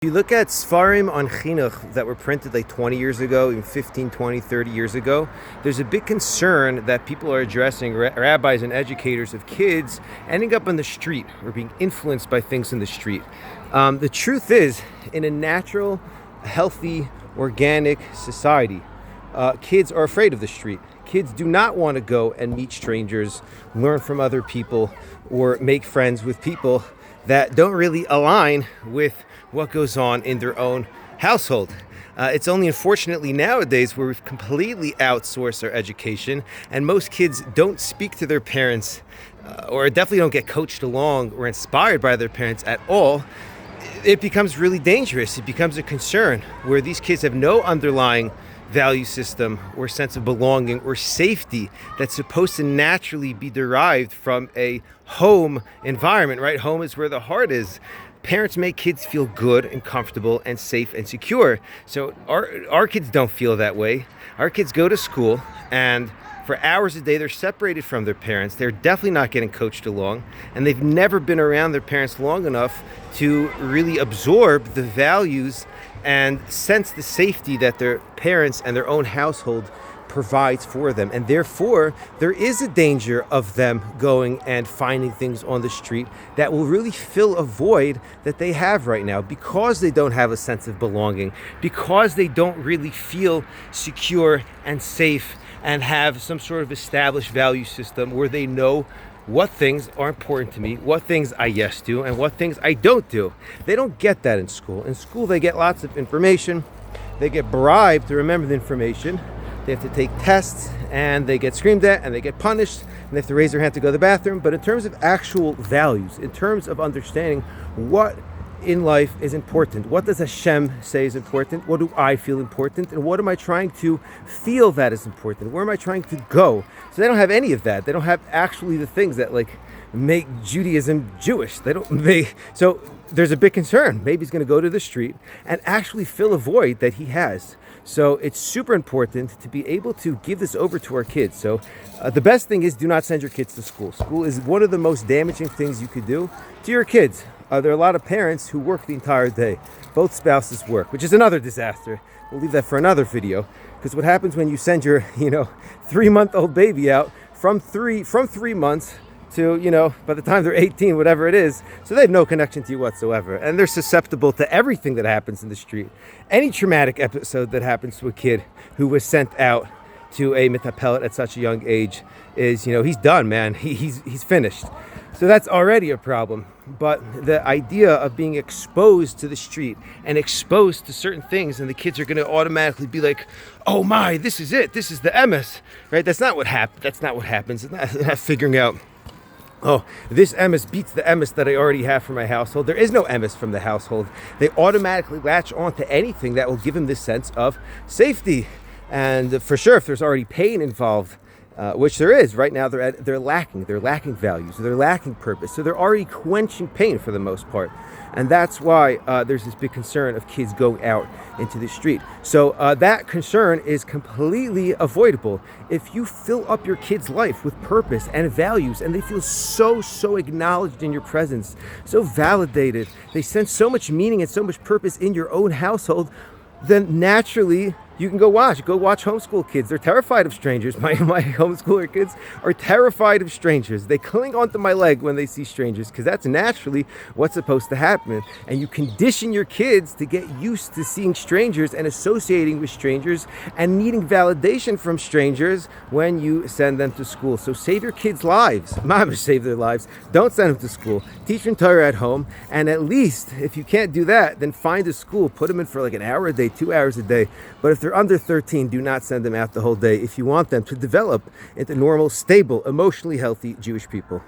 You look at Sfarim on Chinuch that were printed like 20 years ago, even 15, 20, 30 years ago, there's a big concern that people are addressing, rabbis and educators, of kids ending up on the street or being influenced by things in the street. The truth is, in a natural, healthy, organic society, kids are afraid of the street. Kids do not want to go and meet strangers, learn from other people, or make friends with people that don't really align with what goes on in their own household. It's only unfortunately nowadays where we've completely outsourced our education, and most kids don't speak to their parents or definitely don't get coached along or inspired by their parents at all. It becomes really dangerous. It becomes a concern where these kids have no underlying value system or sense of belonging or safety that's supposed to naturally be derived from a home environment, right? Home is where the heart is. Parents make kids feel good and comfortable and safe and secure. So our kids don't feel that way. Our kids go to school, and for hours a day they're separated from their parents. They're definitely not getting coached along, and they've never been around their parents long enough to really absorb the values and sense the safety that their parents and their own household provides for them. And therefore, there is a danger of them going and finding things on the street that will really fill a void that they have right now, because they don't have a sense of belonging, because they don't really feel secure and safe and have some sort of established value system where they know what things are important to me, what things I yes do, and what things I don't do. They don't get that in school. In school, they get lots of information. They get bribed to remember the information. They have to take tests, and they get screamed at, and they get punished, and they have to raise their hand to go to the bathroom. But in terms of actual values, in terms of understanding what in life is important, what does Hashem say is important, what do I feel important, and what am I trying to feel that is important, where am I trying to go? So they don't have any of that. They don't have actually the things that make Judaism Jewish. So there's a big concern. Maybe he's going to go to the street and actually fill a void that he has. So it's super important to be able to give this over to our kids. So the best thing is, do not send your kids to school. School is one of the most damaging things you could do to your kids. There are a lot of parents who work the entire day. Both spouses work, which is another disaster. We'll leave that for another video, because what happens when you send your 3-month-old baby out from 3 months to, by the time they're 18, whatever it is, so they have no connection to you whatsoever. And they're susceptible to everything that happens in the street. Any traumatic episode that happens to a kid who was sent out to a metapelet at such a young age is, he's done, man. He's finished. So that's already a problem. But the idea of being exposed to the street and exposed to certain things, and the kids are going to automatically be like, oh my, this is it. This is the emes, right? That's not what happens. It's not figuring out, oh, this emes beats the emes that I already have from my household. There is no emes from the household. They automatically latch on to anything that will give them this sense of safety. And for sure, if there's already pain involved, which there is right now, they're lacking values, they're lacking purpose, so they're already quenching pain for the most part. And that's why there's this big concern of kids going out into the street. So that concern is completely avoidable if you fill up your kid's life with purpose and values, and they feel so acknowledged in your presence, so validated, they sense so much meaning and so much purpose in your own household. Then naturally you can go watch homeschool kids. They're terrified of strangers. My homeschooler kids are terrified of strangers. They cling onto my leg when they see strangers, because that's naturally what's supposed to happen. And you condition your kids to get used to seeing strangers and associating with strangers and needing validation from strangers when you send them to school. So save your kids' lives. Mama, save their lives. Don't send them to school. Teach them Torah at home. And at least, if you can't do that, then find a school. Put them in for like an hour a day, 2 hours a day. But if they're under 13, do not send them out the whole day if you want them to develop into normal, stable, emotionally healthy Jewish people.